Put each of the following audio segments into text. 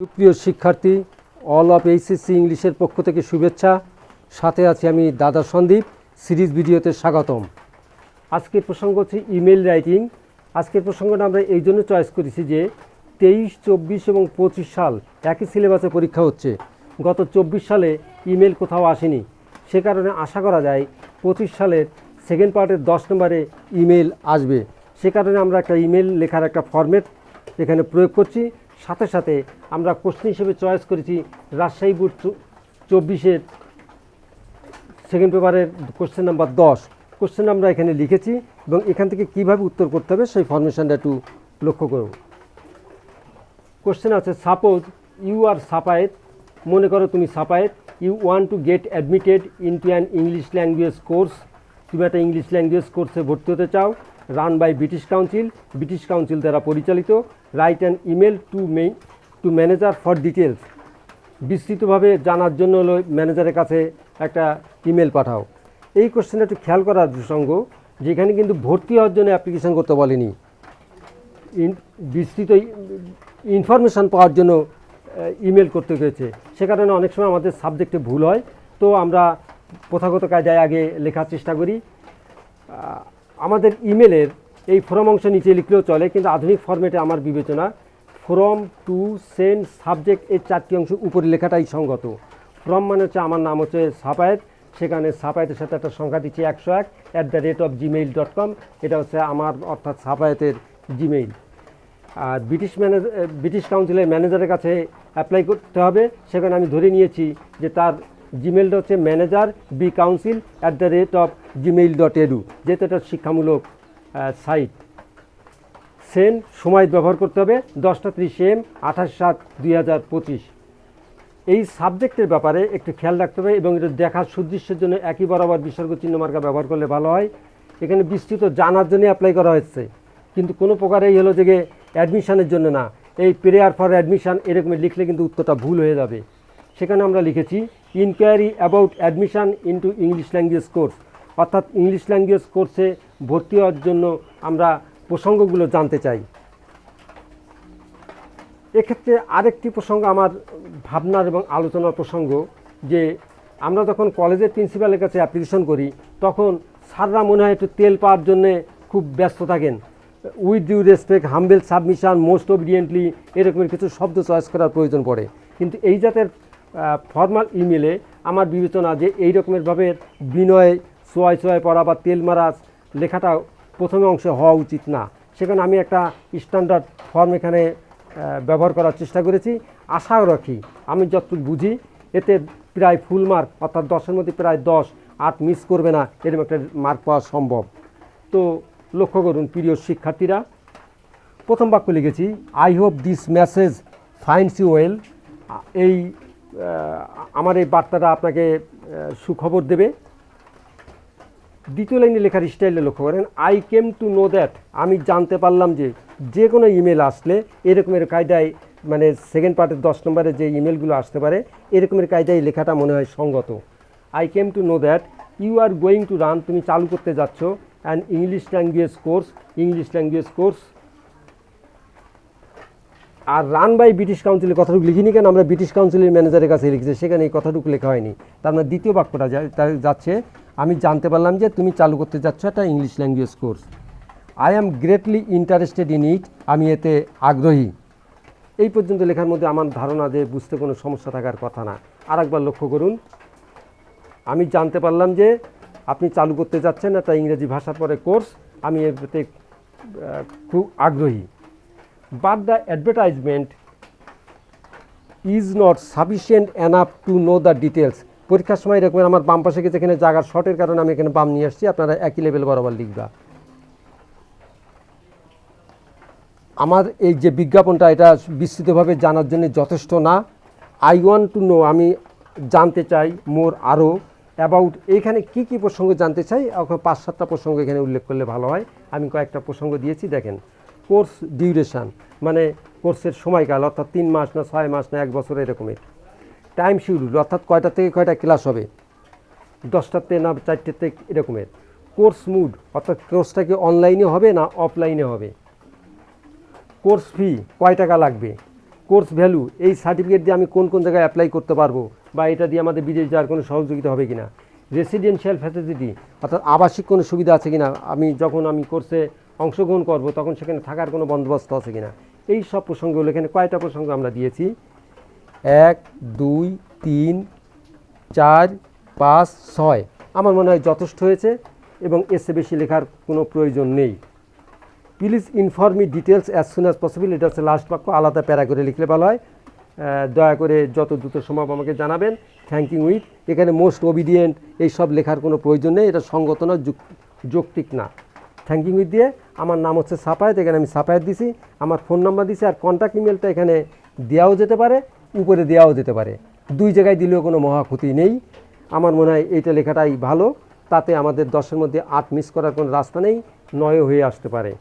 সুপ্রিয় শিক্ষার্থী, all of HSC ইংলিশের পক্ষ থেকে শুভেচ্ছা। সাথে আছি আমি দাদা সন্দীপ। সিরিজ ভিডিওতে স্বাগতম। আজকের প্রসঙ্গ হচ্ছে ইমেল রাইটিং। আজকের প্রসঙ্গটা আমরা এই জন্য চয়েস করেছি যে 23, 24 এবং 25 সাল একই সিলেবাসে পরীক্ষা হচ্ছে। গত 24 সালে ইমেল কোথাও আসেনি, সে কারণে আশা করা যায় 25 সালের সেকেন্ড পার্টের 10 নম্বরে ইমেল আসবে। সে কারণে আমরা একটা ইমেল লেখার একটা ফরম্যাট এখানে প্রয়োগ করছি। সাথে সাথে আমরা কোশ্চেন হিসেবে চয়েস করেছি রাজশাহী বোর্ড 24-এর সেকেন্ড পেপারের কোশ্চেন নাম্বার 10। কোশ্চেন আমরা এখানে লিখেছি এবং এখান থেকে কীভাবে উত্তর করতে হবে সেই ফরমেশনটা একটু লক্ষ্য করুন। কোশ্চেন আছে, সাপোজ ইউ আর সাপায়েত, মনে করো তুমি সাপায়েত, you want to get admitted into an English language course. তুমি একটা ইংলিশ ল্যাঙ্গুয়েজ কোর্সে ভর্তি হতে চাও, রান বাই ব্রিটিশ কাউন্সিল দ্বারা পরিচালিত। Write an email to manager for details. বিস্তৃতভাবে জানার জন্য হলো ম্যানেজারের কাছে একটা ইমেল পাঠাও। এই কোশ্চেনটা একটু খেয়াল করার প্রসঙ্গ, যেখানে কিন্তু ভর্তি হওয়ার জন্য অ্যাপ্লিকেশন করতে বলেনি, বিস্তৃত ইনফরমেশান পাওয়ার জন্য ইমেল করতে হয়েছে। সে কারণে অনেক সময় আমাদের সাবজেক্টে ভুল হয়, তো আমরা প্রথাগত কায়দায় আগে লেখার চেষ্টা করি। আমাদের ইমেলের এই ফ্রম অংশ নিচে লিখলেও চলে, কিন্তু আধুনিক ফরম্যাটে আমার বিবেচনা ফ্রম, টু, সেন্ড, সাবজেক্ট এই 4টি অংশ উপরে লেখাটাই সঙ্গত। ফ্রম মানে হচ্ছে আমার নাম হচ্ছে সাপায়েত, সেখানে সাপায়েতের সাথে একটা সংখ্যা দিচ্ছি 101@gmail.com। এটা হচ্ছে আমার অর্থাৎ সাপায়েতের জিমেইল। আর ব্রিটিশ কাউন্সিলের ম্যানেজারের কাছে অ্যাপ্লাই করতে হবে, সেখানে আমি ধরে নিয়েছি যে তার জিমেইলটা হচ্ছে manager@gmail.edu, যেহেতু এটা শিক্ষামূলক সাইট। সেন্ড সময় ব্যবহার করতে হবে 10:30 AM 28/7/2025। এই সাবজেক্টের ব্যাপারে একটু খেয়াল রাখতে হবে এবং এটা দেখার সুদৃশ্যের জন্য একই বরাবর বিসর্গ চিহ্ন মার্কা ব্যবহার করলে ভালো হয়। এখানে বিস্তৃত জানার জন্য অ্যাপ্লাই করা হয়েছে, কিন্তু কোনো প্রকার এই হলো যে অ্যাডমিশানের জন্য না। এই প্রেয়ার ফর অ্যাডমিশান এরকম লিখলে কিন্তু উত্তরটা ভুল হয়ে যাবে। সেখানে আমরা লিখেছি enquiry about admission into English language course, অর্থাৎ ইংলিশ ল্যাঙ্গুয়েজ কোর্সে ভর্তি হওয়ার জন্য আমরা প্রসঙ্গগুলো জানতে চাই। এক্ষেত্রে আরেকটি প্রসঙ্গ আমার ভাবনার এবং আলোচনার প্রসঙ্গ, যে আমরা যখন কলেজের প্রিন্সিপালের কাছে অ্যাপ্লিকেশন করি তখন স্যাররা মনে হয় একটু তেল পাওয়ার জন্যে খুব ব্যস্ত থাকেন। With due respect, humble submission, most obediently এরকমের কিছু শব্দ চয়েস করার প্রয়োজন পড়ে। কিন্তু এই জাতের ফর্মাল ইমেলে আমার বিবেচনা যে এই রকমেরভাবে বিনয়, সোয়াই পড়া বা তেল মারা লেখাটা প্রথমে অংশে হওয়া উচিত না। সেখানে আমি একটা স্ট্যান্ডার্ড ফর্ম এখানে ব্যবহার করার চেষ্টা করেছি। আশাও রাখি আমি যতটুকু বুঝি এতে প্রায় ফুল মার্ক, অর্থাৎ 10-এর মধ্যে প্রায় 10, 8 মিস করবে না, এরকম একটা মার্ক পাওয়া সম্ভব। তো লক্ষ্য করুন প্রিয় শিক্ষার্থীরা, প্রথম বাক্য লিখেছি I hope this message finds you well. এই আমার এই বার্তাটা আপনাকে সুখবর দেবে। দ্বিতীয় লাইনে লেখার স্টাইলে লক্ষ্য করেন, I came to know that, আমি জানতে পারলাম যে কোনো ইমেল আসলে এরকমের কায়দায়, মানে সেকেন্ড পার্টের 10 নম্বরে যে ইমেলগুলো আসতে পারে এরকমের কায়দায় লেখাটা মনে হয় সঙ্গত। I came to know that you are going to run, তুমি চালু করতে যাচ্ছ an English language course. Are run by British কাউন্সিলের কথাটুকু লিখিনি, কেন আমরা ব্রিটিশ কাউন্সিলের ম্যানেজারের কাছে লিখেছি, সেখানে এই কথাটুকু লেখা হয়নি। তার মানে দ্বিতীয় বাক্যটা যাচ্ছে আমি জানতে পারলাম যে তুমি চালু করতে যাচ্ছ একটা English language course. I am greatly interested in it, আমি এতে আগ্রহী। এই পর্যন্ত লেখার মধ্যে আমার ধারণা যে বুঝতে কোনো সমস্যা থাকার কথা না। আর একবার লক্ষ্য করুন, আমি জানতে পারলাম যে আপনি চালু করতে যাচ্ছেন একটা ইংরেজি ভাষার পরে কোর্স, আমি এতে খুব আগ্রহী। But the advertisement is not sufficient enough to know the details. পরীক্ষার সময় এরকম আমার বাম পাশে গেছে, এখানে জায়গার শর্টের কারণে আমি এখানে বাম নিয়ে আসছি, আপনারা একই লেভেল বরাবর লিখবা। আমার এই যে বিজ্ঞাপনটা এটা বিস্তৃতভাবে জানার জন্য যথেষ্ট না। আই ওয়ান্ট টু নো, আমি জানতে চাই, মোর আরও, অ্যাবাউট, এইখানে কী কী প্রসঙ্গ জানতে চাই, 5-7টা প্রসঙ্গ এখানে উল্লেখ করলে ভালো হয়। আমি কয়েকটা প্রসঙ্গ দিয়েছি, দেখেন। কোর্স ডিউরেশান মানে কোর্সের সময়কাল, অর্থাৎ 3 মাস না 6 মাস না 1 বছর এরকমের। টাইম শিডিউল অর্থাৎ কয়টা থেকে কয়টা ক্লাস হবে, 10টাতে না 4টাতে এরকমের। কোর্স মুড অর্থাৎ কোর্সটা কি অনলাইনে হবে না অফলাইনে হবে। কোর্স ফি কয় টাকা লাগবে, কোর্স ভ্যালু, এই সার্টিফিকেট দিয়ে আমি কোন কোন জায়গায় অ্যাপ্লাই করতে পারবো বা এটা দিয়ে আমাদের বিদেশ যাওয়ার কোনো সহযোগিতা হবে কিনা, রেসিডেন্সিয়াল ফ্যাসিলিটি অর্থাৎ আবাসিক কোনো সুবিধা আছে কিনা, যখন আমি কোর্সে অংশগ্রহণ করব তখন সেখানে থাকার কোনো বন্দোবস্ত আছে কিনা, এই সব প্রসঙ্গগুলো এখানে কয়টা প্রসঙ্গ আমরা দিয়েছি, 1 2 3 4 5 6, আমার মনে হয় যথেষ্ট হয়েছে এবং এর চেয়ে বেশি লেখার কোনো প্রয়োজন নেই। Please inform me details as soon as possible, এটা হচ্ছে লাস্ট বাক্য, আলাদা প্যারা করে লিখলে ভালো হয়। দয়া করে যত দ্রুত সম্ভব আমাকে জানাবেন। থ্যাংক ইউ উইথ, এখানে মোস্ট ওবিডিয়েন্ট এই সব লেখার কোনো প্রয়োজন নেই, এটা সঙ্গত না, যৌক্তিক না। থ্যাংক ইউ উইথ দিয়ে আমার নাম হচ্ছে সাফায়েত, এখানে আমি সাফায়েত দিছি, আমার ফোন নাম্বার দিছি, আর কন্ট্যাক্ট ইমেলটা এখানে দেওয়াও যেতে পারে, উপরে দেওয়াও যেতে পারে, দুই জায়গায় দিলেও কোনো মহা ক্ষতি নেই। আমার মনে হয় এইটা লেখাটাই ভালো, তাতে আমাদের 10-এর মধ্যে 8 মিস করার কোনো রাস্তা নেই, 9ও হয়ে আসতে পারে।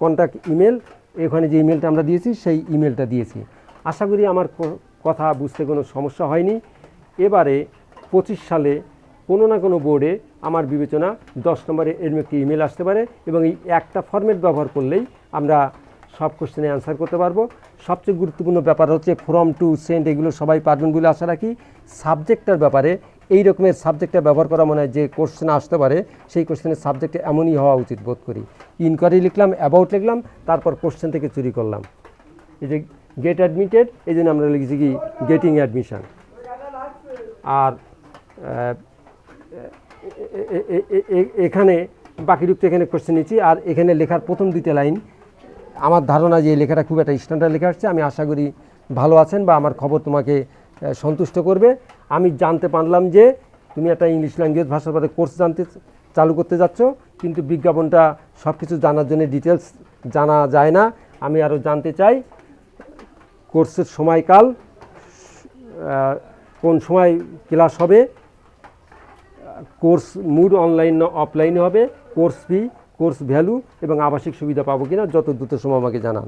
কন্ট্যাক্ট ইমেল, এখানে যে ইমেলটা আমরা দিয়েছি সেই ইমেলটা দিয়েছি। আশা করি আমার কথা বুঝতে কোনো সমস্যা হয়নি। এবারে 25 সালে কোনো না কোনো বোর্ডে আমার বিবেচনা 10 নম্বরে এর একটি ইমেল আসতে পারে এবং এই একটা ফরম্যাট ব্যবহার করলেই আমরা সব কোশ্চেনে অ্যান্সার করতে পারবো। সবচেয়ে গুরুত্বপূর্ণ ব্যাপার হচ্ছে ফ্রম টু সেন্ড, এগুলো সবাই পারবেন বলে আশা রাখি। সাবজেক্টটার ব্যাপারে এই রকমের সাবজেক্টটা ব্যবহার করা মনে হয় যে কোশ্চেন আসতে পারে সেই কোশ্চেনের সাবজেক্টে এমনই হওয়া উচিত বোধ করি। ইনকোয়ারি লিখলাম, অ্যাবাউট লিখলাম, তারপর কোশ্চেন থেকে চুরি করলাম। এই যে গেট অ্যাডমিটেড, এই জন্য আমরা লিখেছি কি গেটিং অ্যাডমিশন। আর এখানে বাকিরুক্ত এখানে কোশ্চেন নিচ্ছি। আর এখানে লেখার প্রথম 2টা লাইন আমার ধারণা যে এই লেখাটা খুব একটা স্ট্যান্ডার্ড লেখা আসছে। আমি আশা করি ভালো আছেন বা আমার খবর তোমাকে সন্তুষ্ট করবে। আমি জানতে পারলাম যে তুমি একটা ইংলিশ ল্যাঙ্গুয়েজ ভাষার পরে কোর্স চালু করতে যাচ্ছ, কিন্তু বিজ্ঞাপনটা সব কিছু জানার জন্য ডিটেলস জানা যায় না। আমি আরও জানতে চাই কোর্সের সময়কাল, কোন সময় ক্লাস হবে, কোর্স মুড অনলাইন না অফলাইনে হবে, কোর্স ফি, কোর্স ভ্যালু এবং আবাসিক সুবিধা পাবো কিনা, যত দ্রুত সময় আমাকে জানান।